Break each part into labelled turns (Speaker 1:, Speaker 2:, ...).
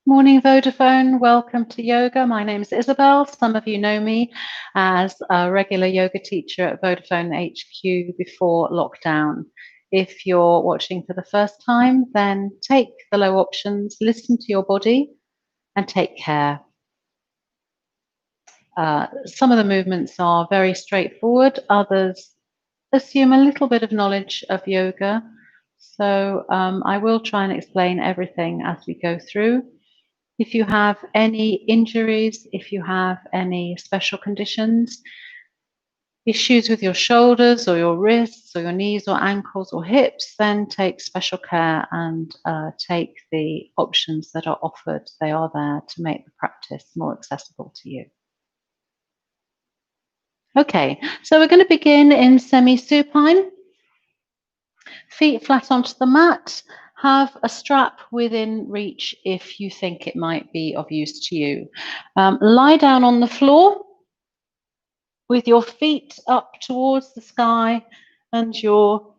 Speaker 1: Morning, Vodafone. Welcome to yoga. My name is Isabel. Some of you know me as a regular yoga teacher at Vodafone HQ before lockdown. If you're watching for the first time, then take the low options, listen to your body, and take care. Some of the movements are very straightforward, others assume a little bit of knowledge of yoga. So I will try and explain everything as we go through. If you have any injuries, if you have any special conditions, issues with your shoulders or your wrists or your knees or ankles or hips, then take special care and take the options that are offered. They are there to make the practice more accessible to you. Okay, so we're going to begin in semi-supine. Feet flat onto the mat. Have a strap within reach if you think it might be of use to you. Lie down on the floor with your feet up towards the sky and your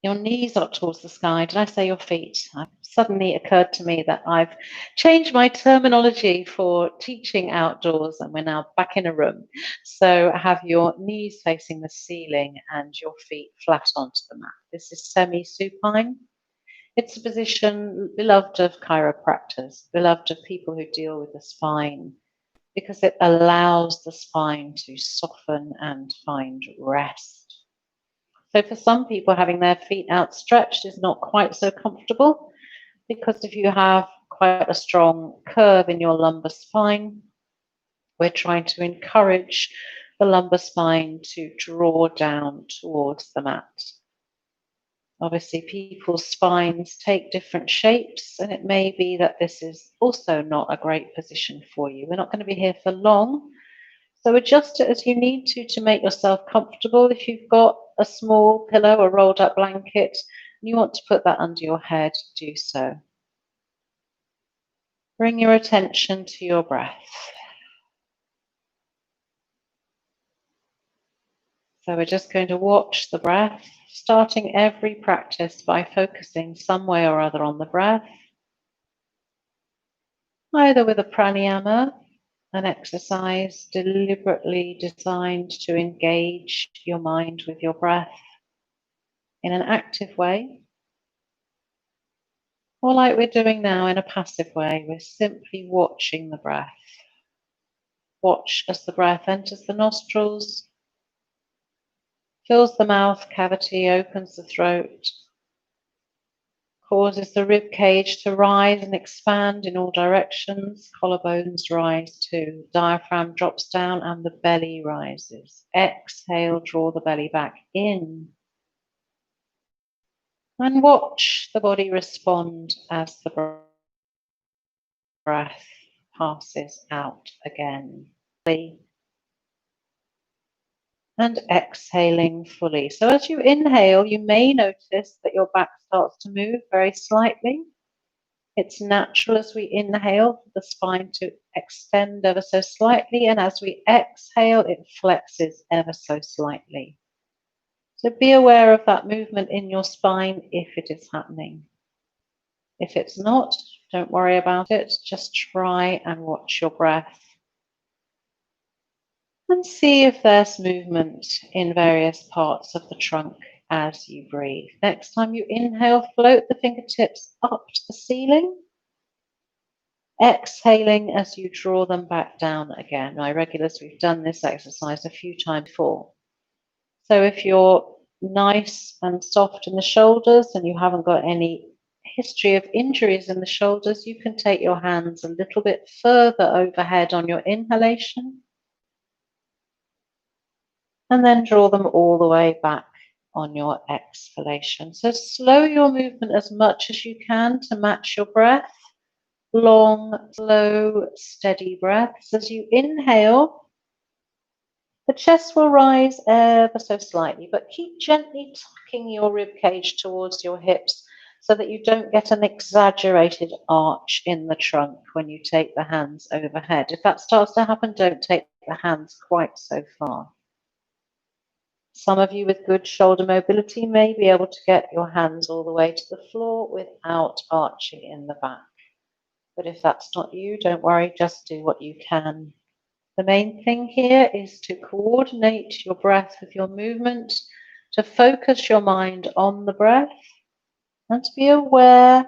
Speaker 1: knees up towards the sky. Did I say your feet? It suddenly occurred to me that I've changed my terminology for teaching outdoors and we're now back in a room. So have your knees facing the ceiling and your feet flat onto the mat. This is semi-supine. It's a position beloved of chiropractors, beloved of people who deal with the spine, because it allows the spine to soften and find rest. So for some people, having their feet outstretched is not quite so comfortable, because if you have quite a strong curve in your lumbar spine, we're trying to encourage the lumbar spine to draw down towards the mat. Obviously, people's spines take different shapes, and it may be that this is also not a great position for you. We're not going to be here for long, so adjust it as you need to make yourself comfortable. If you've got a small pillow or rolled up blanket and you want to put that under your head, do so. Bring your attention to your breath. So we're just going to watch the breath, starting every practice by focusing some way or other on the breath, either with a pranayama, an exercise deliberately designed to engage your mind with your breath in an active way, or like we're doing now in a passive way, we're simply watching the breath. Watch as the breath enters the nostrils, fills the mouth cavity, opens the throat, causes the rib cage to rise and expand in all directions. Collarbones rise too. Diaphragm drops down and the belly rises. Exhale, draw the belly back in. And watch the body respond as the breath passes out again. And exhaling fully. So as you inhale, you may notice that your back starts to move very slightly. It's natural as we inhale for the spine to extend ever so slightly, and as we exhale, it flexes ever so slightly. So be aware of that movement in your spine if it is happening. If it's not, don't worry about it. Just try and watch your breath and see if there's movement in various parts of the trunk as you breathe. Next time you inhale, float the fingertips up to the ceiling. Exhaling as you draw them back down again. My regulars, we've done this exercise a few times before. So if you're nice and soft in the shoulders and you haven't got any history of injuries in the shoulders, you can take your hands a little bit further overhead on your inhalation and then draw them all the way back on your exhalation. So slow your movement as much as you can to match your breath. Long, slow, steady breaths. As you inhale, the chest will rise ever so slightly, but keep gently tucking your rib cage towards your hips so that you don't get an exaggerated arch in the trunk when you take the hands overhead. If that starts to happen, don't take the hands quite so far. Some of you with good shoulder mobility may be able to get your hands all the way to the floor without arching in the back. But if that's not you, don't worry, just do what you can. The main thing here is to coordinate your breath with your movement, to focus your mind on the breath, and to be aware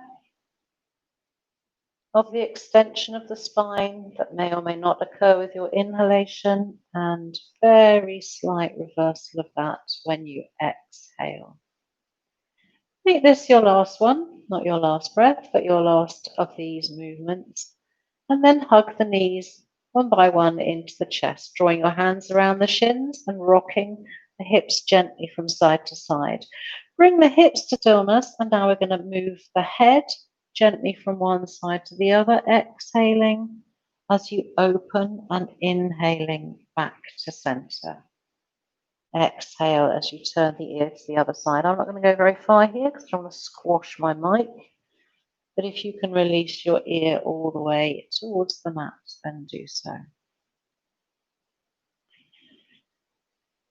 Speaker 1: of the extension of the spine that may or may not occur with your inhalation, and very slight reversal of that when you exhale. Make this your last one, not your last breath, but your last of these movements. And then hug the knees one by one into the chest, drawing your hands around the shins and rocking the hips gently from side to side. Bring the hips to stillness, and now we're going to move the head gently from one side to the other, exhaling as you open and inhaling back to center. Exhale as you turn the ear to the other side. I'm not going to go very far here because I don't want to squash my mic. But if you can release your ear all the way towards the mat, then do so.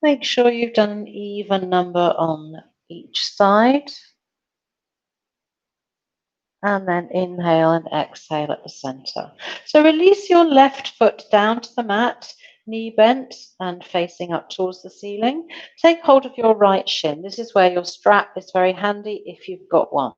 Speaker 1: Make sure you've done an even number on each side. And then inhale and exhale at the center. So release your left foot down to the mat, knee bent and facing up towards the ceiling. Take hold of your right shin. This is where your strap is very handy if you've got one.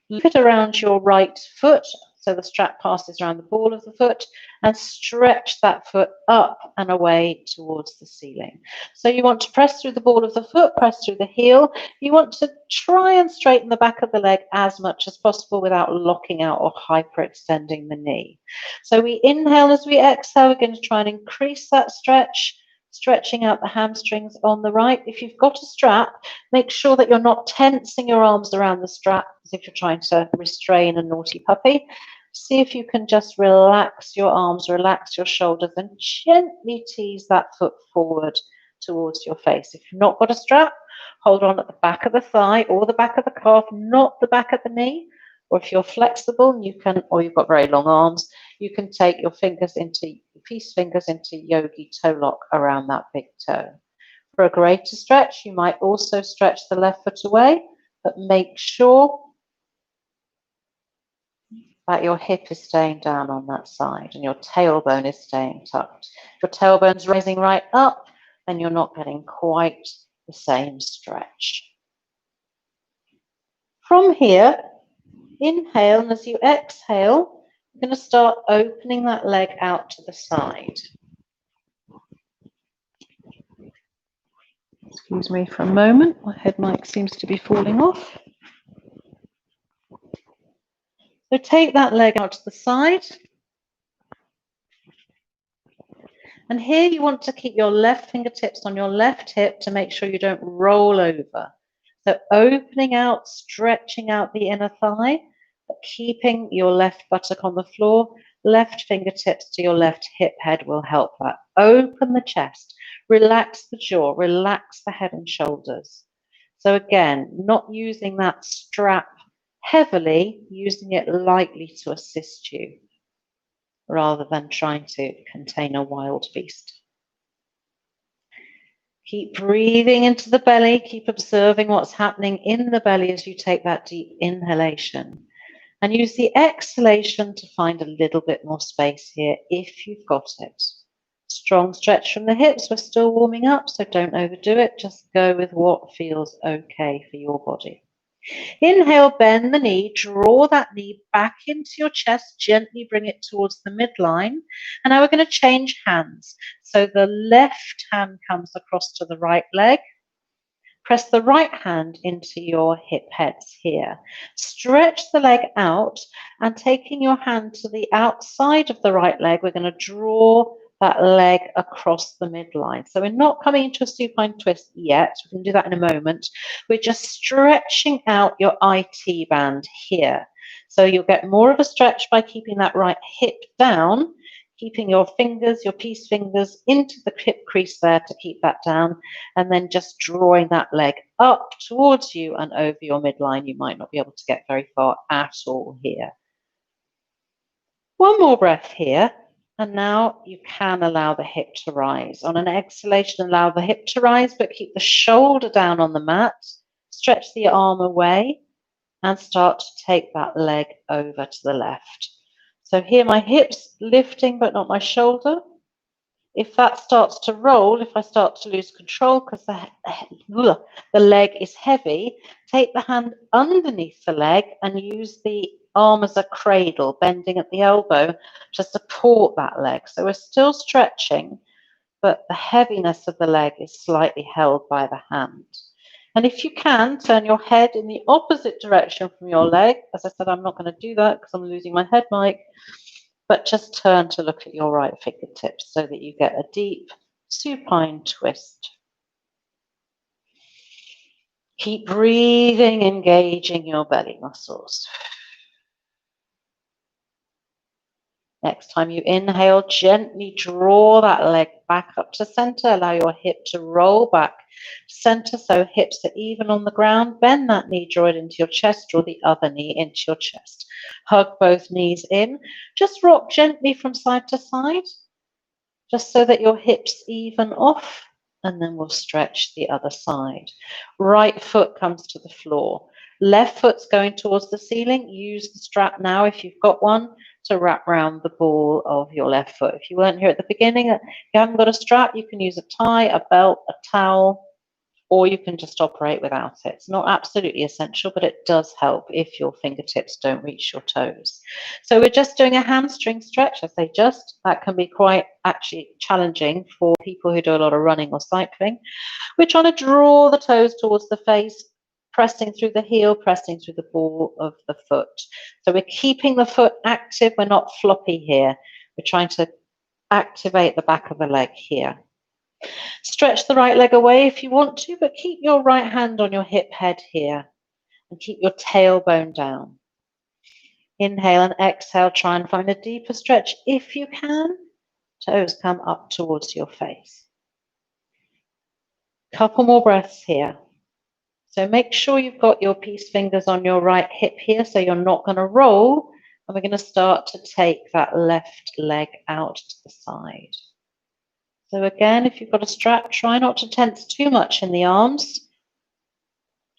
Speaker 1: Loop it around your right foot so the strap passes around the ball of the foot, and stretch that foot up and away towards the ceiling. So you want to press through the ball of the foot, press through the heel. You want to try and straighten the back of the leg as much as possible without locking out or hyperextending the knee. So we inhale as we exhale. We're going to try and increase that stretch, stretching out the hamstrings on the right. If you've got a strap, make sure that you're not tensing your arms around the strap as if you're trying to restrain a naughty puppy. See if you can just relax your arms, relax your shoulders, and gently tease that foot forward towards your face. If you've not got a strap, hold on at the back of the thigh or the back of the calf, not the back of the knee. Or if you're flexible, you can, or you've got very long arms, you can take your fingers into, peace fingers into yogi toe lock around that big toe. For a greater stretch, you might also stretch the left foot away, but make sure that your hip is staying down on that side and your tailbone is staying tucked. If your tailbone's raising right up, then you're not getting quite the same stretch. From here, inhale, and as you exhale, you're going to start opening that leg out to the side. Excuse me for a moment, my head mic seems to be falling off. So take that leg out to the side. And here you want to keep your left fingertips on your left hip to make sure you don't roll over. So opening out, stretching out the inner thigh, but keeping your left buttock on the floor. Left fingertips to your left hip head will help that. Open the chest, relax the jaw, relax the head and shoulders. So again, not using that strap heavily, using it lightly to assist you, rather than trying to contain a wild beast. Keep breathing into the belly, keep observing what's happening in the belly as you take that deep inhalation. And use the exhalation to find a little bit more space here if you've got it. Strong stretch from the hips, we're still warming up, so don't overdo it, just go with what feels okay for your body. Inhale, bend the knee, draw that knee back into your chest, gently bring it towards the midline. And now we're going to change hands. So the left hand comes across to the right leg. Press the right hand into your hip heads here. Stretch the leg out, and taking your hand to the outside of the right leg, we're going to draw that leg across the midline. So we're not coming into a supine twist yet. We can do that in a moment. We're just stretching out your IT band here. So you'll get more of a stretch by keeping that right hip down, keeping your fingers, your peace fingers into the hip crease there to keep that down, and then just drawing that leg up towards you and over your midline. You might not be able to get very far at all here. One more breath here. And now you can allow the hip to rise. On an exhalation, allow the hip to rise, but keep the shoulder down on the mat. Stretch the arm away and start to take that leg over to the left. So here my hips lifting, but not my shoulder. If that starts to roll, if I start to lose control because the leg is heavy, take the hand underneath the leg and use the arm as a cradle, bending at the elbow to support that leg. So we're still stretching, but the heaviness of the leg is slightly held by the hand. And if you can, turn your head in the opposite direction from your leg. As I said, I'm not going to do that because I'm losing my head mic. But just turn to look at your right fingertips so that you get a deep supine twist. Keep breathing, engaging your belly muscles. Next time you inhale, gently draw that leg back up to center. Allow your hip to roll back to center so hips are even on the ground. Bend that knee, draw it into your chest, draw the other knee into your chest. Hug both knees in. Just rock gently from side to side, just so that your hips even off, and then we'll stretch the other side. Right foot comes to the floor. Left foot's going towards the ceiling. Use the strap now, if you've got one, to wrap around the ball of your left foot. If you weren't here at the beginning, if you haven't got a strap, you can use a tie, a belt, a towel, or you can just operate without it. It's not absolutely essential, but it does help if your fingertips don't reach your toes. So we're just doing a hamstring stretch. I say just, that can be quite actually challenging for people who do a lot of running or cycling. We're trying to draw the toes towards the face, pressing through the heel, pressing through the ball of the foot. So we're keeping the foot active. We're not floppy here. We're trying to activate the back of the leg here. Stretch the right leg away if you want to, but keep your right hand on your hip head here and keep your tailbone down. Inhale and exhale. Try and find a deeper stretch if you can. Toes come up towards your face. Couple more breaths here. So make sure you've got your peace fingers on your right hip here so you're not going to roll. And we're going to start to take that left leg out to the side. So again, if you've got a strap, try not to tense too much in the arms,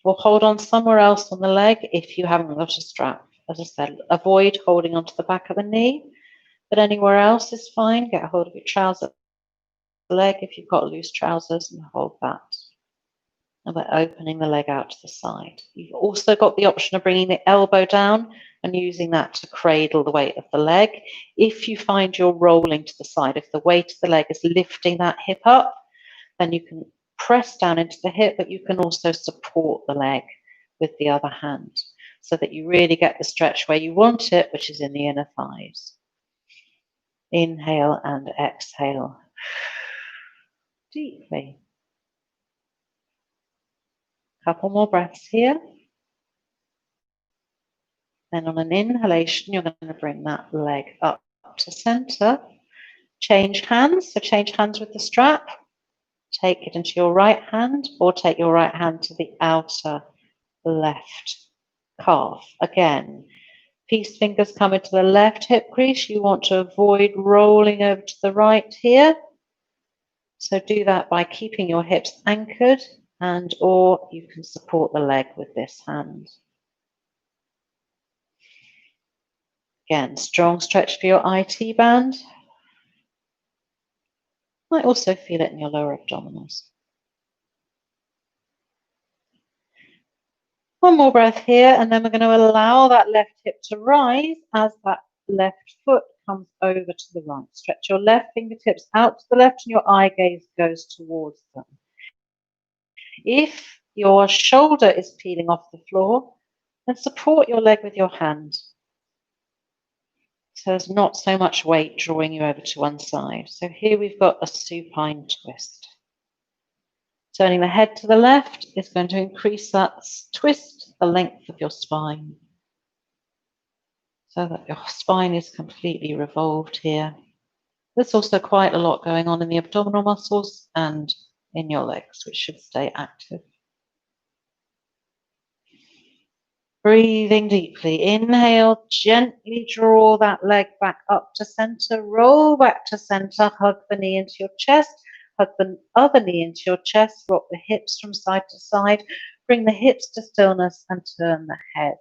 Speaker 1: or hold on somewhere else on the leg if you haven't got a strap. As I said, avoid holding onto the back of the knee, but anywhere else is fine. Get a hold of your trouser leg if you've got loose trousers and hold that. And we're opening the leg out to the side. You've also got the option of bringing the elbow down and using that to cradle the weight of the leg. If you find you're rolling to the side, if the weight of the leg is lifting that hip up, then you can press down into the hip, but you can also support the leg with the other hand so that you really get the stretch where you want it, which is in the inner thighs. Inhale and exhale deeply. Couple more breaths here. Then on an inhalation, you're going to bring that leg up to center. Change hands. So change hands with the strap. Take it into your right hand, or take your right hand to the outer left calf. Again, peace fingers come into the left hip crease. You want to avoid rolling over to the right here. So do that by keeping your hips anchored, and or you can support the leg with this hand. Again, strong stretch for your IT band. Might also feel it in your lower abdominals. One more breath here, and then we're going to allow that left hip to rise as that left foot comes over to the right. Stretch your left fingertips out to the left and your eye gaze goes towards them. If your shoulder is peeling off the floor, then support your leg with your hand. So there's not so much weight drawing you over to one side. So here we've got a supine twist. Turning the head to the left is going to increase that twist, the length of your spine, so that your spine is completely revolved here. There's also quite a lot going on in the abdominal muscles and in your legs, which should stay active. Breathing deeply. Inhale, gently draw that leg back up to center, roll back to center, hug the knee into your chest, hug the other knee into your chest, rock the hips from side to side, bring the hips to stillness and turn the head.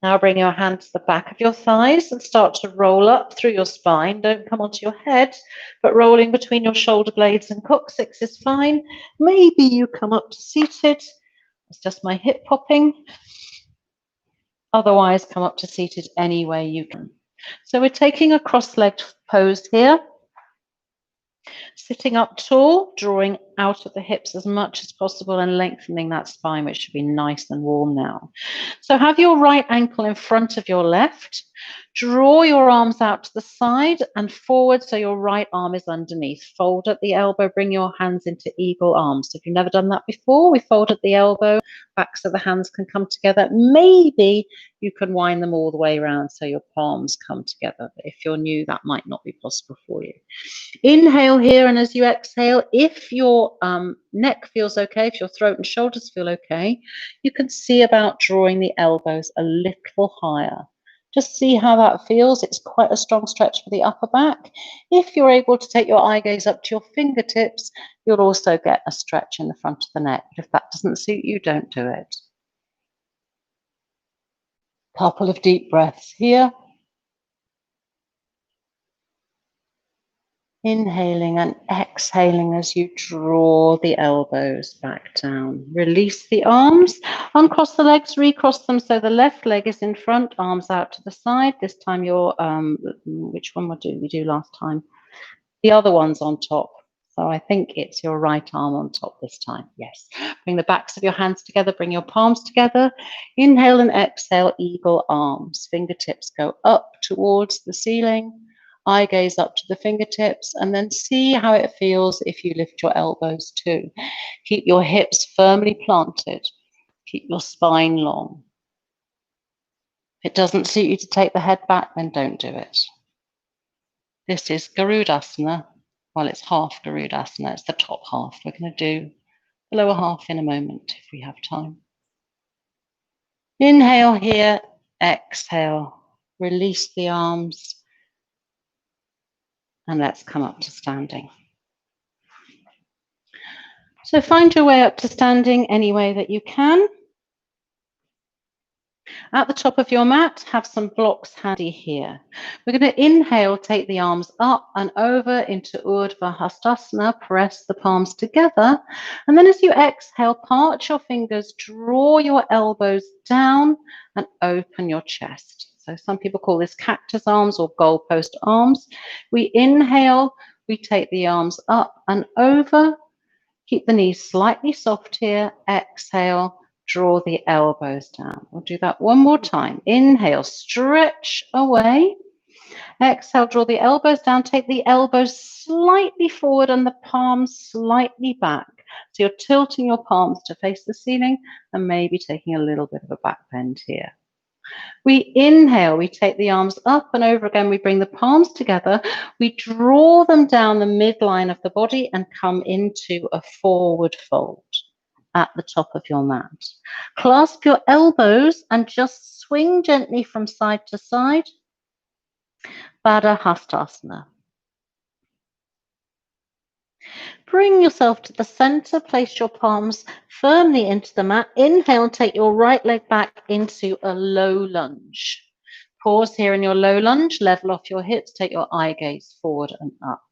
Speaker 1: Now bring your hand to the back of your thighs and start to roll up through your spine. Don't come onto your head, but rolling between your shoulder blades and coccyx is fine. Maybe you come up to seated. It's just my hip popping. Otherwise, come up to seated any way you can. So we're taking a cross-legged pose here. Sitting up tall, drawing out of the hips as much as possible and lengthening that spine, which should be nice and warm now. So have your right ankle in front of your left. Draw your arms out to the side and forward so your right arm is underneath. Fold at the elbow, bring your hands into eagle arms. So if you've never done that before, we fold at the elbow, back so the hands can come together. Maybe you can wind them all the way around so your palms come together. But if you're new, that might not be possible for you. Inhale here, and as you exhale, if your neck feels okay, if your throat and shoulders feel okay, you can see about drawing the elbows a little higher. Just see how that feels. It's quite a strong stretch for the upper back. If you're able to take your eye gaze up to your fingertips, you'll also get a stretch in the front of the neck. But if that doesn't suit you, don't do it. Couple of deep breaths here. Inhaling and exhaling as you draw the elbows back down. Release the arms, uncross the legs, recross them so the left leg is in front, arms out to the side. This time you're, which one did we do last time? The other one's on top. So I think it's your right arm on top this time. Yes. Bring the backs of your hands together, bring your palms together. Inhale and exhale, eagle arms. Fingertips go up towards the ceiling. Eye gaze up to the fingertips, and then see how it feels if you lift your elbows too. Keep your hips firmly planted. Keep your spine long. If it doesn't suit you to take the head back, then don't do it. This is Garudasana. Well, it's half Garudasana. It's the top half. We're going to do the lower half in a moment if we have time. Inhale here, exhale. Release the arms. And let's come up to standing. So find your way up to standing any way that you can. At the top of your mat, have some blocks handy here. We're going to inhale, take the arms up and over into Urdhva Hastasana, press the palms together. And then as you exhale, part your fingers, draw your elbows down and open your chest. So some people call this cactus arms or goalpost arms. We inhale, we take the arms up and over. Keep the knees slightly soft here. Exhale, draw the elbows down. We'll do that one more time. Inhale, stretch away. Exhale, draw the elbows down. Take the elbows slightly forward and the palms slightly back. So you're tilting your palms to face the ceiling and maybe taking a little bit of a back bend here. We inhale, we take the arms up and over again, we bring the palms together, we draw them down the midline of the body and come into a forward fold at the top of your mat. Clasp your elbows and just swing gently from side to side. Baddha Hastasana. Bring yourself to the center, place your palms firmly into the mat. Inhale, take your right leg back into a low lunge. Pause here in your low lunge, level off your hips, take your eye gaze forward and up.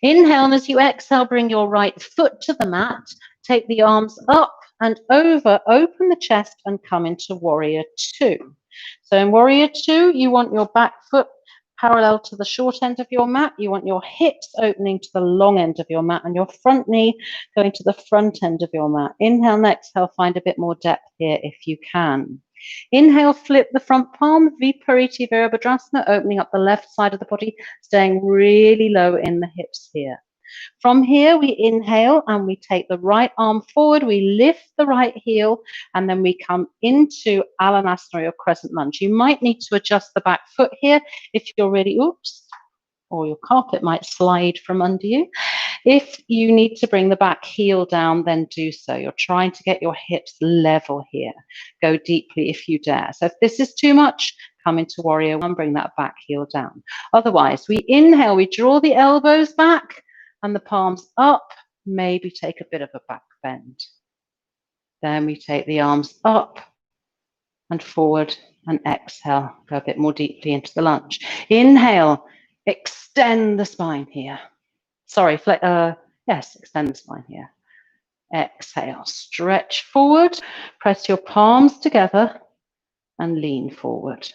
Speaker 1: Inhale, and as you exhale, bring your right foot to the mat, take the arms up and over, open the chest and come into Warrior Two. So in Warrior Two, you want your back foot parallel to the short end of your mat. You want your hips opening to the long end of your mat and your front knee going to the front end of your mat. Inhale and exhale, find a bit more depth here if you can. Inhale, flip the front palm, Vipariti Virabhadrasana, opening up the left side of the body, staying really low in the hips here. From here, we inhale and we take the right arm forward, we lift the right heel, and then we come into Alanasana or crescent lunge. You might need to adjust the back foot here if you're really, or your carpet might slide from under you. If you need to bring the back heel down, then do so. You're trying to get your hips level here. Go deeply if you dare. So if this is too much, come into warrior one, bring that back heel down. Otherwise, we inhale, we draw the elbows back and the palms up, maybe take a bit of a back bend. Then we take the arms up and forward and exhale, go a bit more deeply into the lunge. Inhale, extend the spine here. Sorry, yes, extend the spine here. Exhale, stretch forward, press your palms together and lean forward.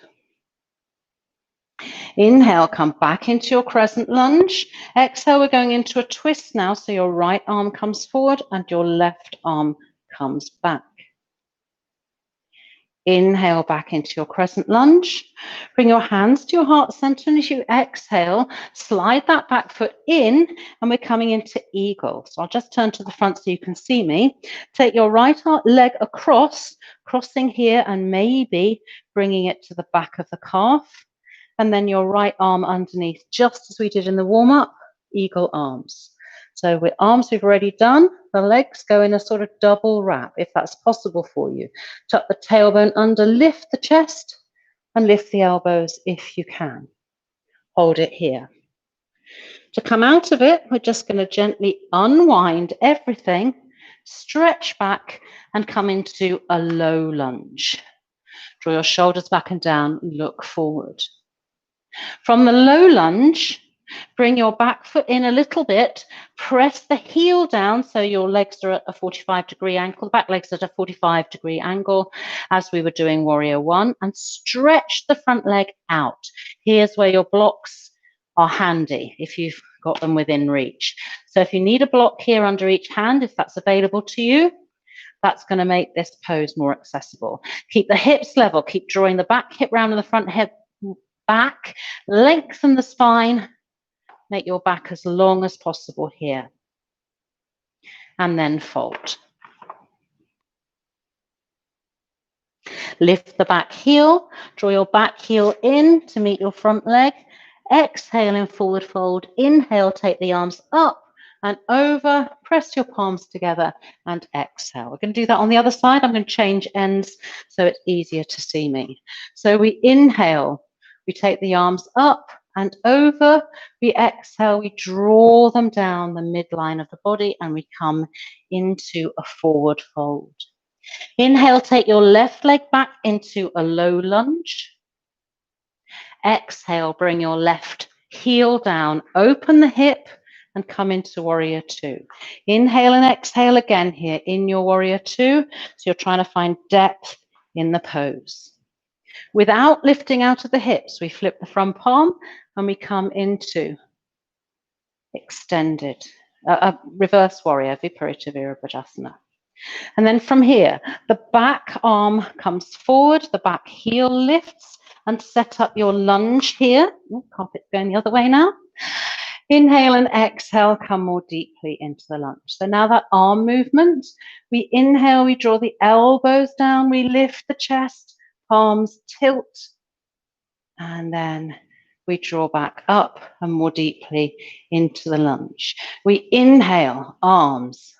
Speaker 1: Inhale, come back into your crescent lunge. Exhale, we're going into a twist now, so your right arm comes forward and your left arm comes back. Inhale back into your crescent lunge. Bring your hands to your heart center, and as you exhale, slide that back foot in, and we're coming into eagle. So I'll just turn to the front so you can see me. Take your right leg across, crossing here, and maybe bringing it to the back of the calf, and then your right arm underneath, just as we did in the warm-up, eagle arms. So with arms we've already done, the legs go in a sort of double wrap, if that's possible for you. Tuck the tailbone under, lift the chest, and lift the elbows if you can. Hold it here. To come out of it, we're just going to gently unwind everything, stretch back, and come into a low lunge. Draw your shoulders back and down, look forward. From the low lunge, bring your back foot in a little bit, press the heel down so your legs are at a 45-degree angle, the back legs at a 45-degree angle as we were doing warrior one, and stretch the front leg out. Here's where your blocks are handy if you've got them within reach. So if you need a block here under each hand, if that's available to you, that's going to make this pose more accessible. Keep the hips level, keep drawing the back hip round and the front hip back, lengthen the spine, make your back as long as possible here, and then fold. Lift the back heel, draw your back heel in to meet your front leg, exhale in forward fold, inhale, take the arms up and over, press your palms together and exhale. We're going to do that on the other side. I'm going to change ends so it's easier to see me. So we inhale, we take the arms up and over, we exhale, we draw them down the midline of the body and we come into a forward fold. Inhale, take your left leg back into a low lunge. Exhale, bring your left heel down, open the hip and come into warrior two. Inhale and exhale again here in your warrior two. So you're trying to find depth in the pose. Without lifting out of the hips, we flip the front palm and we come into extended, reverse warrior, Viparita Virabhajasana. And then from here, the back arm comes forward, the back heel lifts, and set up your lunge here. Oh, carpet's going the other way now. Inhale and exhale, come more deeply into the lunge. So now that arm movement, we inhale, we draw the elbows down, we lift the chest, palms tilt, and then we draw back up and more deeply into the lunge. We inhale, arms,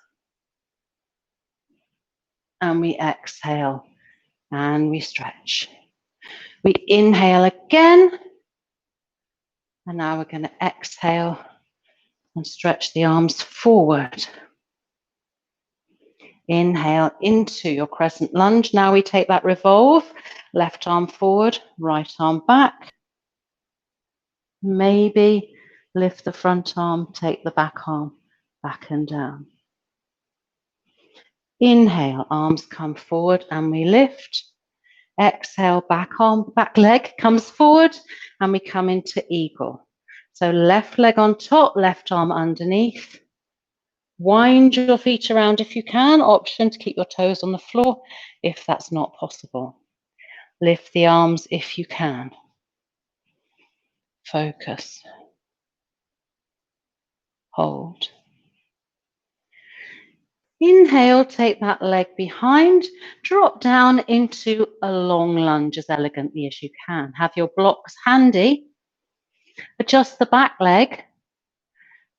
Speaker 1: and we exhale, and we stretch. We inhale again, and now we're going to exhale and stretch the arms forward. Inhale into your crescent lunge. Now we take that revolve, left arm forward, right arm back. Maybe lift the front arm, take the back arm back and down. Inhale, arms come forward and we lift. Exhale, back arm, back leg comes forward and we come into eagle. So left leg on top, left arm underneath. Wind your feet around if you can. Option to keep your toes on the floor if that's not possible. Lift the arms if you can. Focus. Hold. Inhale, take that leg behind, drop down into a long lunge as elegantly as you can. Have your blocks handy. Adjust the back leg.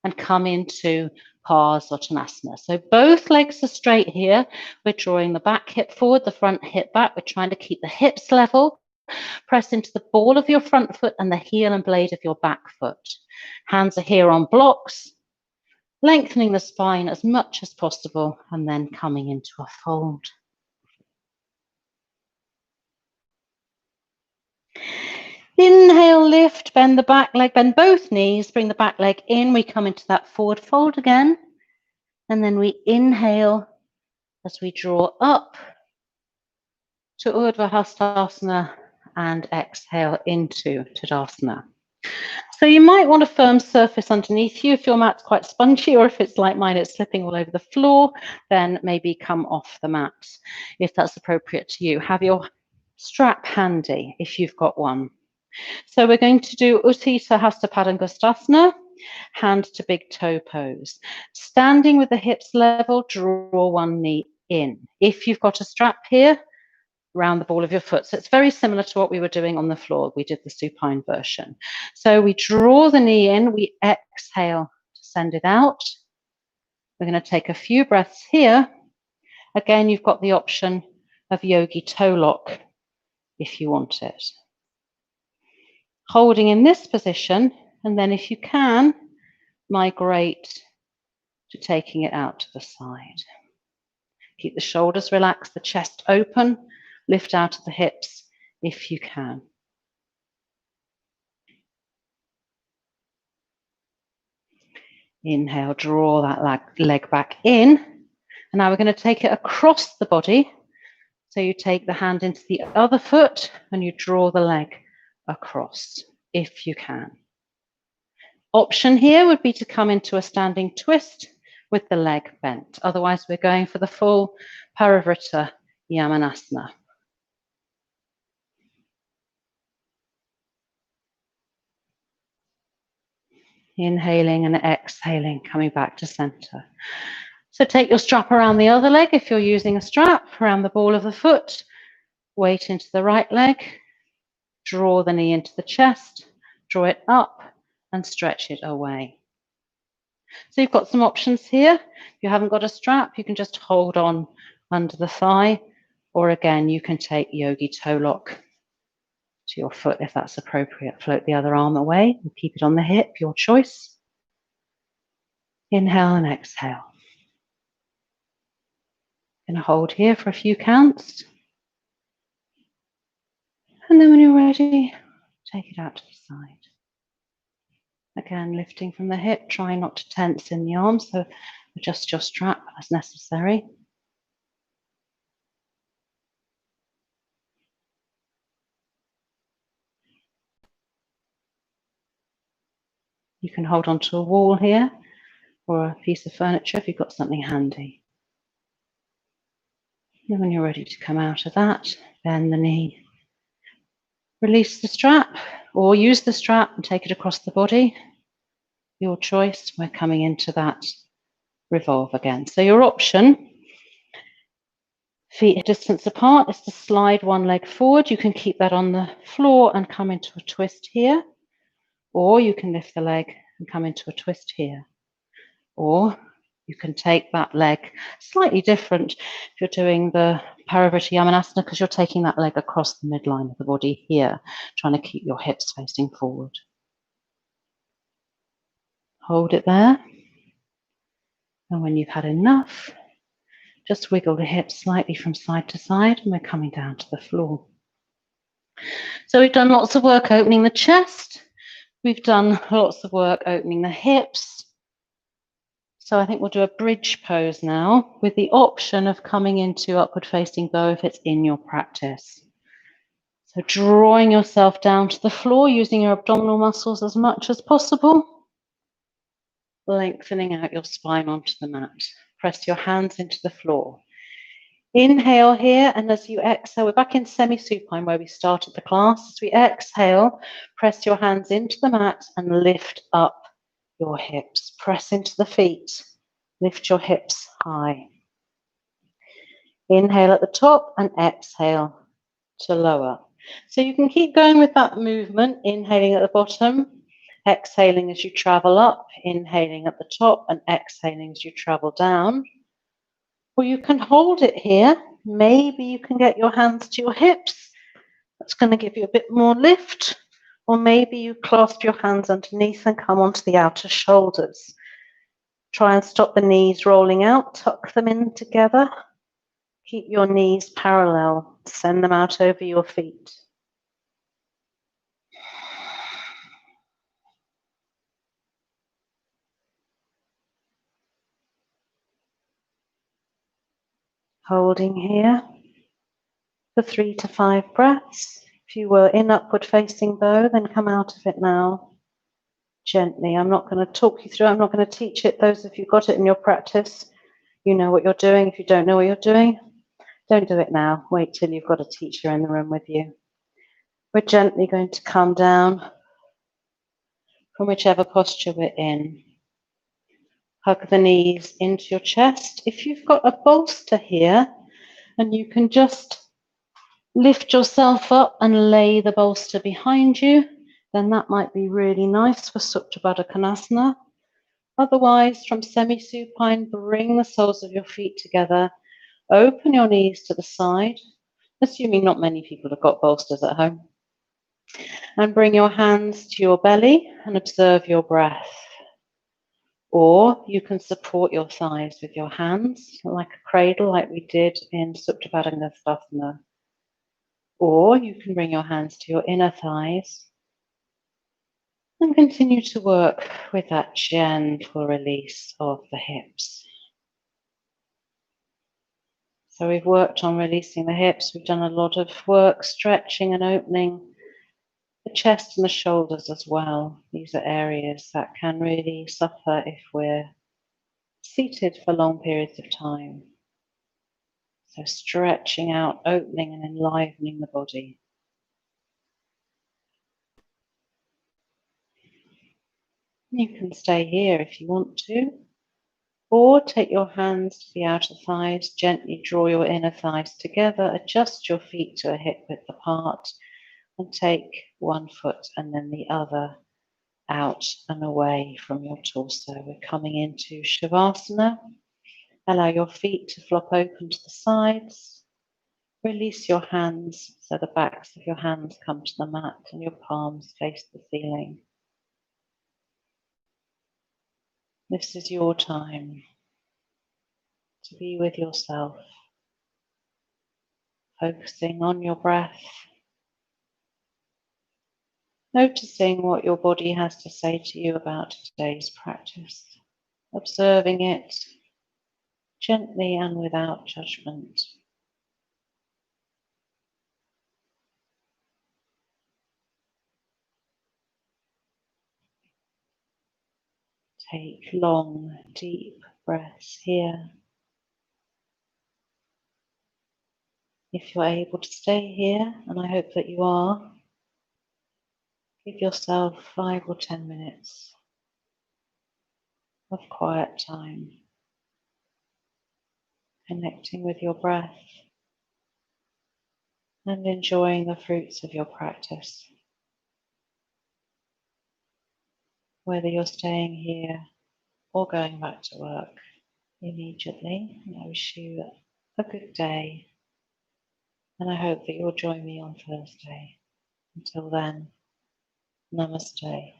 Speaker 1: and come into Parsvottanasana. So both legs are straight here. We're drawing the back hip forward, the front hip back. We're trying to keep the hips level. Press into the ball of your front foot and the heel and blade of your back foot. Hands are here on blocks, lengthening the spine as much as possible, and then coming into a fold. Inhale, lift, bend the back leg, bend both knees, bring the back leg in. We come into that forward fold again. And then we inhale as we draw up to Urdhva Hastasana and exhale into Tadasana. So you might want a firm surface underneath you. If your mat's quite spongy, or if it's like mine, it's slipping all over the floor, then maybe come off the mat if that's appropriate to you. Have your strap handy if you've got one. So we're going to do Utthita Hasta Padangusthasana, hand to big toe pose. Standing with the hips level, draw one knee in. If you've got a strap here, round the ball of your foot. So it's very similar to what we were doing on the floor. We did the supine version. So we draw the knee in, we exhale to send it out. We're going to take a few breaths here. Again, you've got the option of yogi toe lock if you want it. Holding in this position, and then if you can, migrate to taking it out to the side. Keep the shoulders relaxed, the chest open, lift out of the hips if you can. Inhale, draw that leg back in. And now we're going to take it across the body. So you take the hand into the other foot and you draw the leg across if you can. Option here would be to come into a standing twist with the leg bent. Otherwise, we're going for the full Parivrtta Yamanasana. Inhaling and exhaling, coming back to center. So take your strap around the other leg if you're using a strap, around the ball of the foot. Weight into the right leg. Draw the knee into the chest. Draw it up and stretch it away. So you've got some options here. If you haven't got a strap, you can just hold on under the thigh, or again, you can take yogi toe lock to your foot if that's appropriate. Float the other arm away and keep it on the hip, your choice. Inhale and exhale. Going to hold here for a few counts. And then when you're ready, take it out to the side. Again, lifting from the hip, try not to tense in the arms, so adjust your strap as necessary. You can hold onto a wall here or a piece of furniture if you've got something handy. And when you're ready to come out of that, bend the knee. Release the strap or use the strap and take it across the body. Your choice. We're coming into that revolve again. So your option, feet a distance apart, is to slide one leg forward. You can keep that on the floor and come into a twist here. Or you can lift the leg and come into a twist here. Or you can take that leg slightly different if you're doing the Parivrtta Yamanasana, because you're taking that leg across the midline of the body here, trying to keep your hips facing forward. Hold it there. And when you've had enough, just wiggle the hips slightly from side to side, and we're coming down to the floor. So we've done lots of work opening the chest. We've done lots of work opening the hips. So I think we'll do a bridge pose now with the option of coming into upward facing bow if it's in your practice. So drawing yourself down to the floor using your abdominal muscles as much as possible. Lengthening out your spine onto the mat. Press your hands into the floor. Inhale here, and as you exhale, we're back in semi-supine where we started the class. As we exhale, press your hands into the mat and lift up your hips. Press into the feet. Lift your hips high. Inhale at the top and exhale to lower. So you can keep going with that movement, inhaling at the bottom Exhaling as you travel up, inhaling at the top and exhaling as you travel down. Or you can hold it here. Maybe you can get your hands to your hips. That's going to give you a bit more lift. Or maybe you clasp your hands underneath and come onto the outer shoulders. Try and stop the knees rolling out, tuck them in together. Keep your knees parallel, send them out over your feet. Holding here for 3 to 5 breaths. If you were in upward facing bow, then come out of it now. Gently. I'm not going to talk you through it. I'm not going to teach it. Those of you got it in your practice, you know what you're doing. If you don't know what you're doing, don't do it now. Wait till you've got a teacher in the room with you. We're gently going to come down from whichever posture we're in. Hug the knees into your chest. If you've got a bolster here, and you can just lift yourself up and lay the bolster behind you, then that might be really nice for Supta Baddha Konasana. Otherwise, from semi-supine, bring the soles of your feet together. Open your knees to the side, assuming not many people have got bolsters at home. And bring your hands to your belly and observe your breath. Or you can support your thighs with your hands, like a cradle, like we did in Supta Baddha Konasana. Or you can bring your hands to your inner thighs and continue to work with that gentle release of the hips. So we've worked on releasing the hips. We've done a lot of work stretching and opening the chest and the shoulders as well. These are areas that can really suffer if we're seated for long periods of time. So stretching out, opening and enlivening the body. You can stay here if you want to, or take your hands to the outer thighs, gently draw your inner thighs together, adjust your feet to a hip width apart, and take one foot and then the other out and away from your torso. We're coming into Shavasana. Allow your feet to flop open to the sides. Release your hands so the backs of your hands come to the mat and your palms face the ceiling. This is your time to be with yourself, focusing on your breath, noticing what your body has to say to you about today's practice, observing it gently and without judgment. Take long, deep breaths here. If you're able to stay here, and I hope that you are, give yourself 5 or 10 minutes of quiet time, connecting with your breath and enjoying the fruits of your practice. Whether you're staying here or going back to work immediately, I wish you a good day, and I hope that you'll join me on Thursday. Until then, namaste.